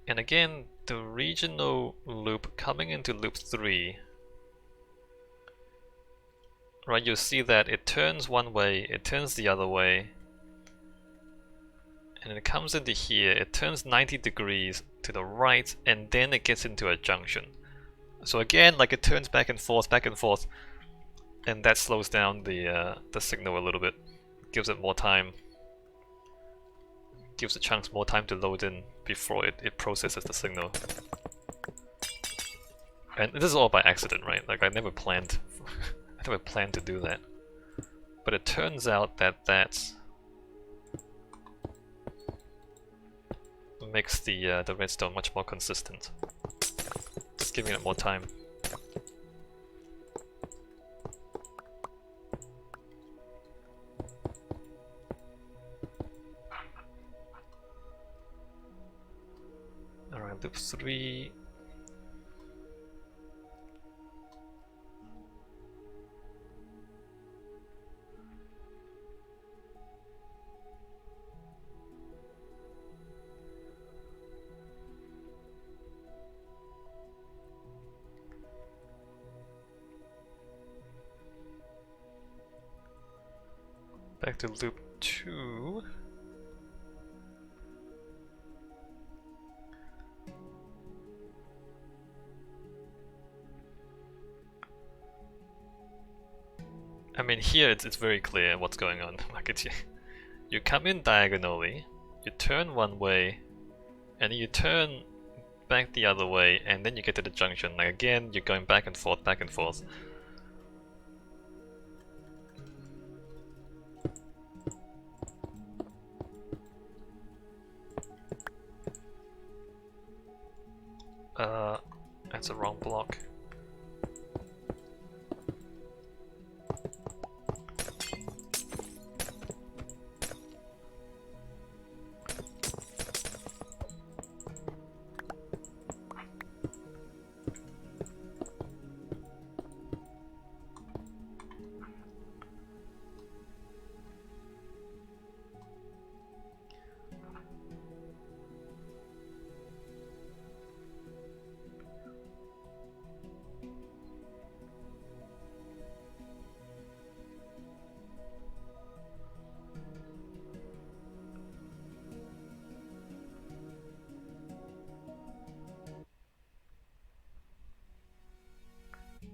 And again, the regional loop coming into loop 3, right, you'll see that it turns one way, it turns the other way, and it comes into here, it turns 90 degrees to the right, and then it gets into a junction. So again, like it turns back and forth, and that slows down the signal a little bit, gives it more time, gives the chunks more time to load in before it processes the signal. And this is all by accident, right? Like I never planned to do that. But it turns out that makes the redstone much more consistent. Just giving it more time. Alright, loop 3. Back to loop 2. I mean, here it's very clear what's going on. Like you come in diagonally, you turn one way, and you turn back the other way, and then you get to the junction. Like again, you're going back and forth, back and forth. That's a wrong block.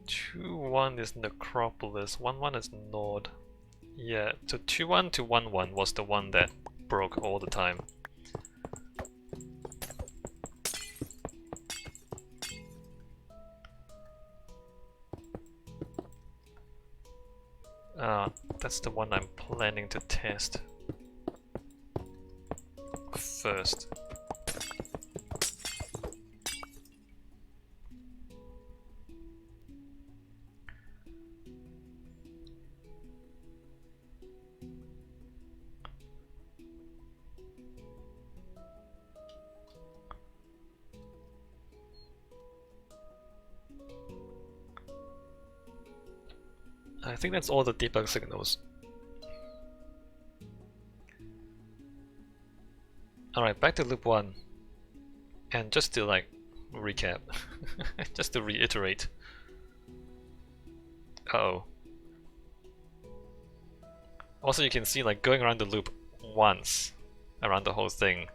Two 1 is Necropolis, 1-1 is Nord. Yeah, so 2-1 to 1-1 was the one that broke all the time. That's the one I'm planning to test first. I think that's all the debug signals. Alright, back to loop 1. And just to like recap, just to reiterate. Uh-oh. Also you can see like going around the loop once, around the whole thing,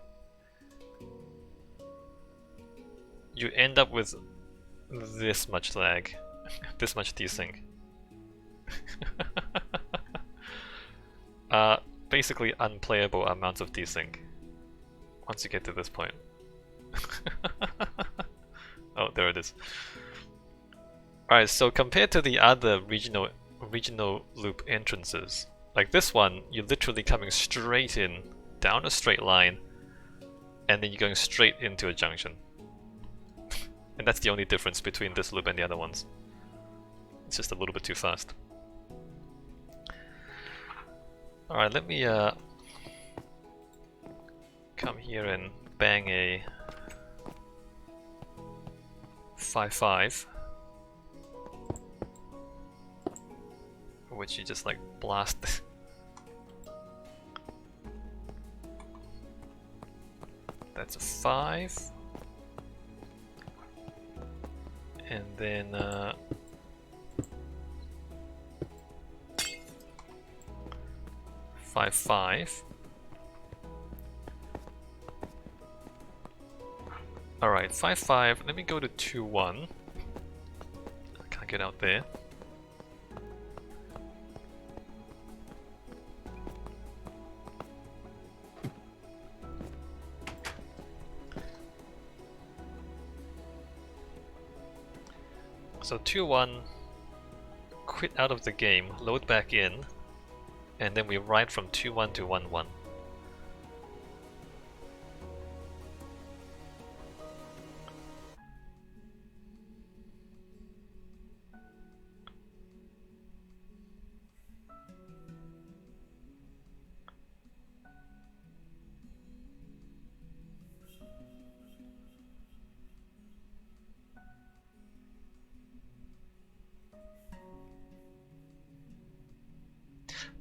you end up with this much lag, this much desync. Basically unplayable amounts of desync once you get to this point. Oh, there it is. Alright, so compared to the other regional loop entrances, like this one, you're literally coming straight in, down a straight line, and then you're going straight into a junction. And that's the only difference between this loop and the other ones. It's just a little bit too fast. Alright, let me come here and bang a 5-5, which you just like blast. That's a 5. And then 5, 5. Alright, 5, 5. Let me go to 2, 1. I can't get out there. So 2, 1, quit out of the game, load back in, and then we write from 2, 1 to 1, 1.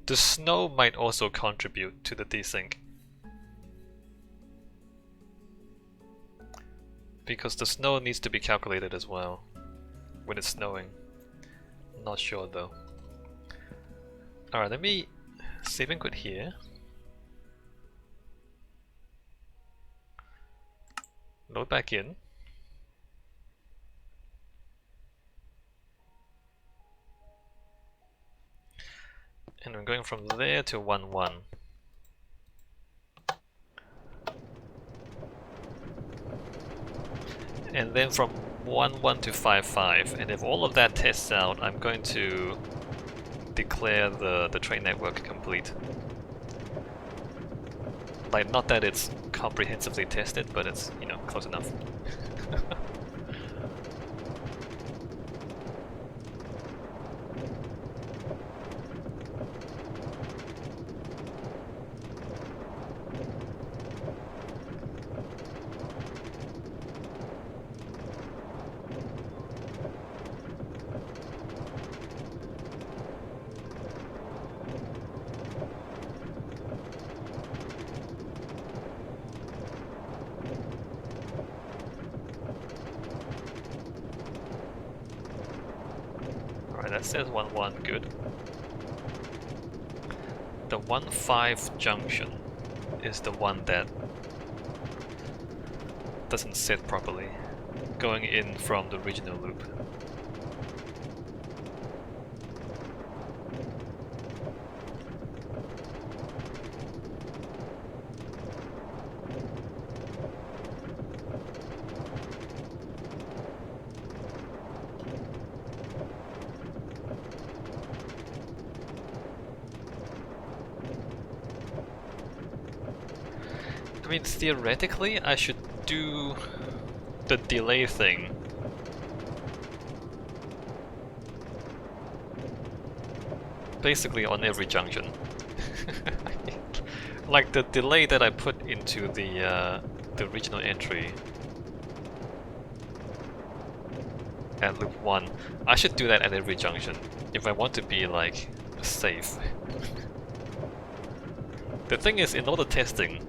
The snow might also contribute to the desync, because the snow needs to be calculated as well when it's snowing. Not sure though. Alright, let me save and quit here. Load back in. And I'm going from there to 1, 1. And then from 1, 1 to 5, 5. And if all of that tests out, I'm going to declare the train network complete. Like, not that it's comprehensively tested, but it's, you know, close enough. That says 1, 1, good. The 1, 5 junction is the one that doesn't set properly, going in from the regional loop. I mean, theoretically, I should do the delay thing. Basically on every junction. Like the delay that I put into the regional entry at loop 1, I should do that at every junction if I want to be like safe. The thing is, in all the testing,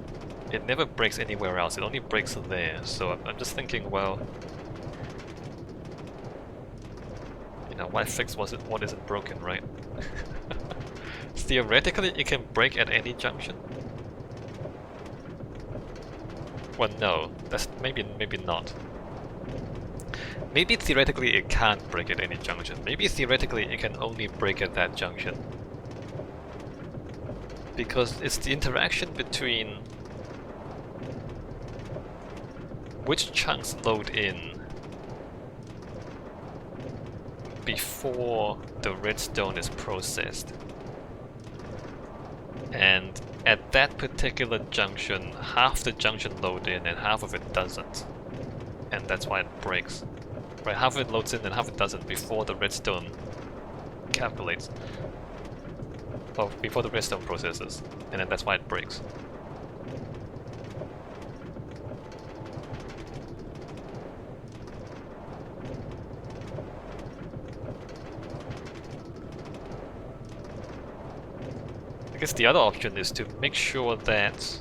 it never breaks anywhere else, it only breaks there, so I'm just thinking, well, you know, why fix what isn't broken, right? Theoretically, it can break at any junction? Well, no, that's maybe not. Maybe theoretically it can't break at any junction. Maybe theoretically it can only break at that junction. Because it's the interaction between which chunks load in before the redstone is processed. And at that particular junction, half the junction load in and half of it doesn't. And that's why it breaks. Right, half of it loads in and half it doesn't before the redstone calculates. Well, before the redstone processes. And then that's why it breaks. I guess the other option is to make sure that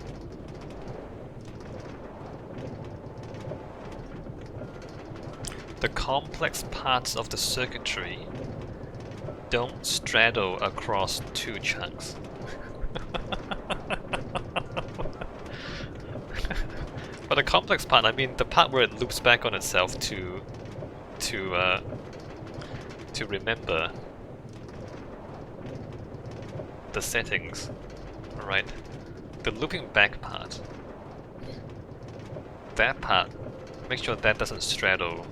the complex parts of the circuitry don't straddle across two chunks. But the complex part, I mean the part where it loops back on itself to remember the settings, right? The looping back part, that part, make sure that doesn't straddle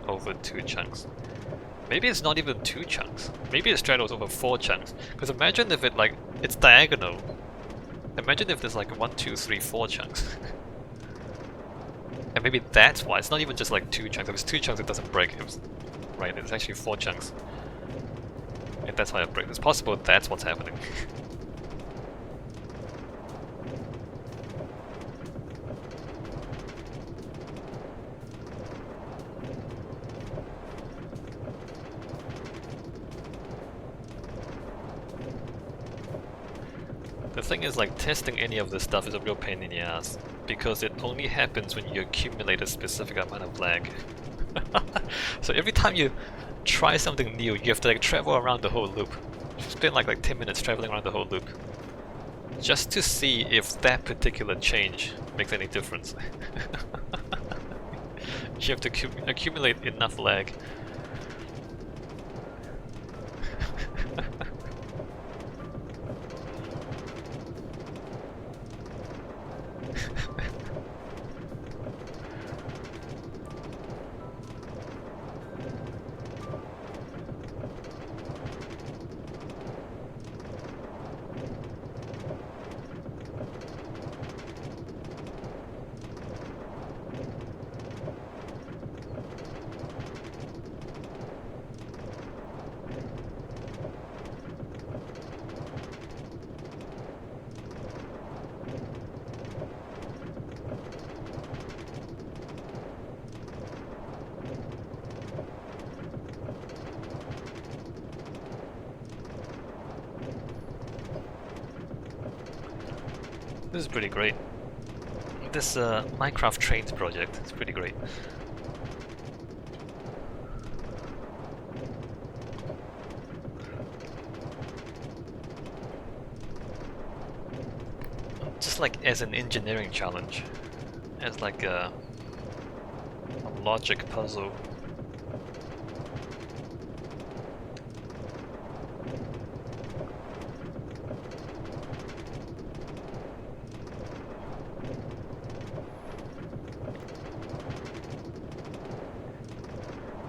over two chunks. Maybe it's not even two chunks. Maybe it straddles over 4 chunks. Because imagine if it's diagonal. Imagine if there's like 1, 2, 3, 4 chunks. And maybe that's why. It's not even just like 2 chunks. If it's 2 chunks, it doesn't break. Right, it's actually 4 chunks. And that's why it breaks. It's possible that's what's happening. The thing is, like, testing any of this stuff is a real pain in the ass, because it only happens when you accumulate a specific amount of lag. So every time you try something new, you have to like travel around the whole loop. Spend like 10 minutes traveling around the whole loop, just to see if that particular change makes any difference. You have to accumulate enough lag. This is pretty great. This Minecraft Trains project is pretty great. Just like as an engineering challenge, as like a logic puzzle.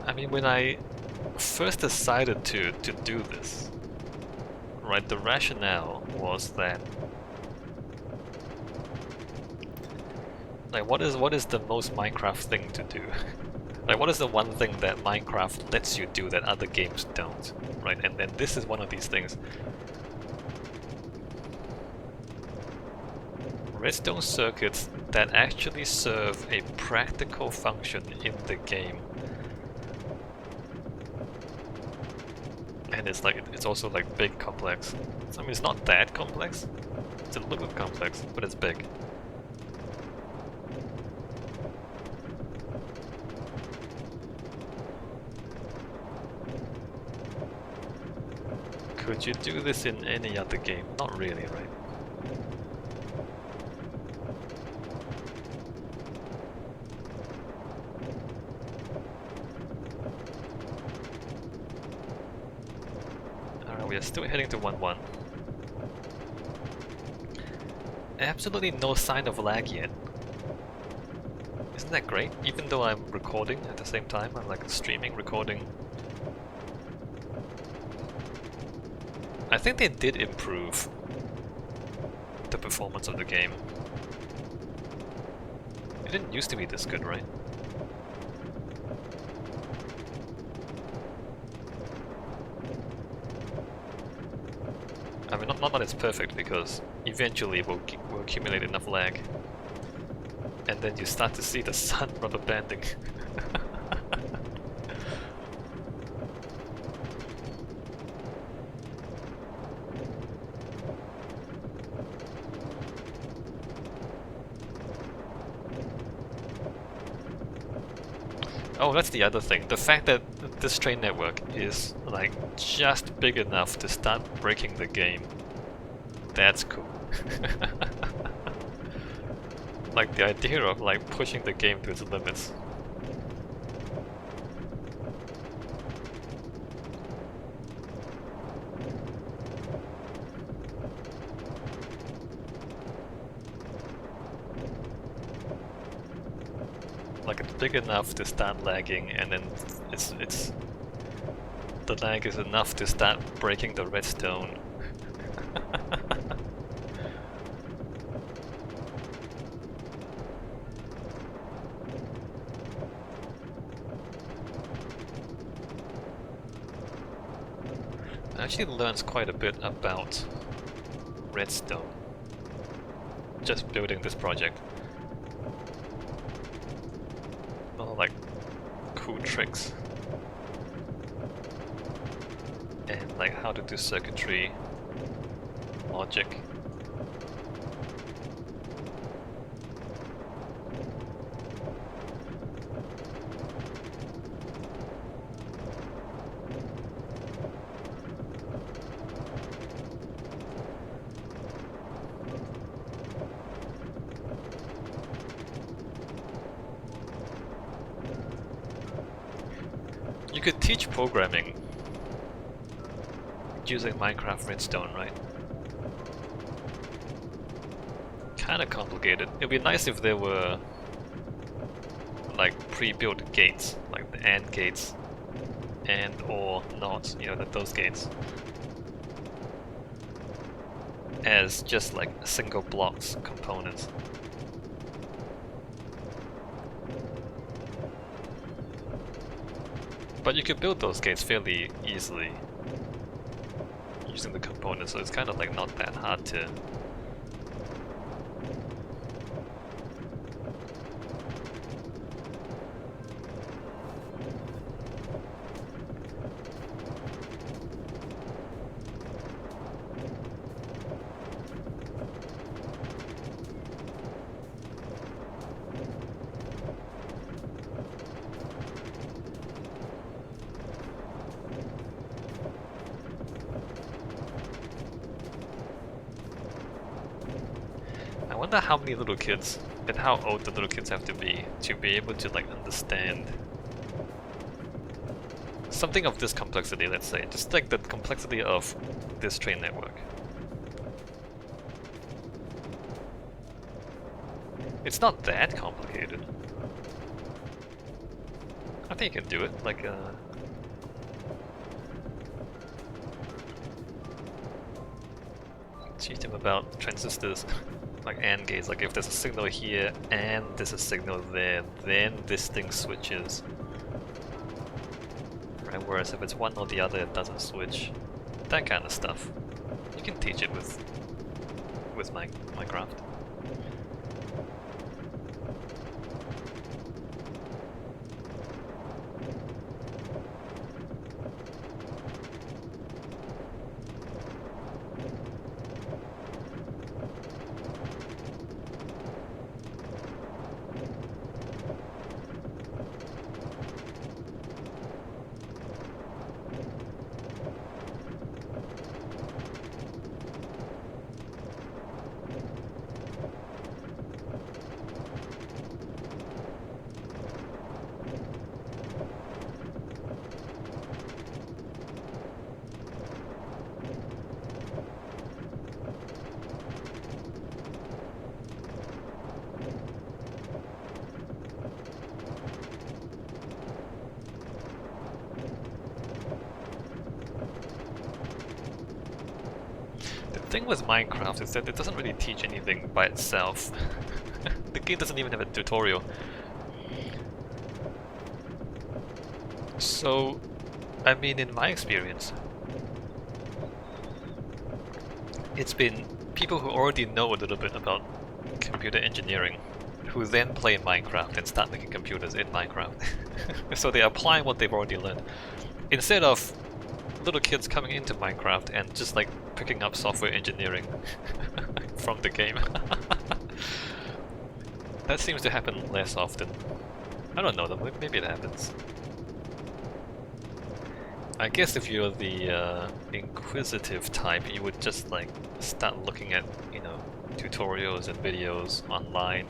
I mean, when I first decided to do this, right, the rationale was that, like, what is the most Minecraft thing to do? Like, what is the one thing that Minecraft lets you do that other games don't, right? And then this is one of these things. Redstone circuits that actually serve a practical function in the game. And it's also like big complex. So, I mean, it's not that complex. It's a little bit complex, but it's big. Could you do this in any other game? Not really, right? We are still heading to 1-1. Absolutely no sign of lag yet. Isn't that great? Even though I'm recording at the same time, I'm like streaming, recording. I think they did improve the performance of the game. It didn't used to be this good, right? I mean, not that it's perfect, because eventually we'll accumulate enough lag, and then you start to see the sun rubber banding. Oh, that's the other thing. The fact that this train network is like just big enough to start breaking the game. That's cool. Like the idea of like pushing the game to its limits. Like it's big enough to start lagging, and then it's the lag is enough to start breaking the redstone. I actually learned quite a bit about redstone just building this project. All like cool tricks and like how to do circuitry logic. You could teach programming using Minecraft Redstone, right? Kinda complicated. It'd be nice if there were like pre-built gates, like the AND gates and or not, you know, those gates as just like single blocks components. But you could build those gates fairly easily using the components, so it's kind of like not that hard to. I wonder how many little kids and how old the little kids have to be able to like understand something of this complexity, let's say, just like the complexity of this train network. It's not that complicated. I think you can do it, like teach them about transistors. Like AND gates, like if there's a signal here and there's a signal there, then this thing switches. Right, whereas if it's one or the other, it doesn't switch. That kind of stuff. You can teach it with Minecraft. The thing with Minecraft is that it doesn't really teach anything by itself. The game doesn't even have a tutorial. So, I mean, in my experience, it's been people who already know a little bit about computer engineering who then play Minecraft and start making computers in Minecraft. So they apply what they've already learned. Instead of little kids coming into Minecraft and just like picking up software engineering from the game. That seems to happen less often. I don't know though, maybe it happens. I guess if you're the inquisitive type, you would just like start looking at, you know, tutorials and videos online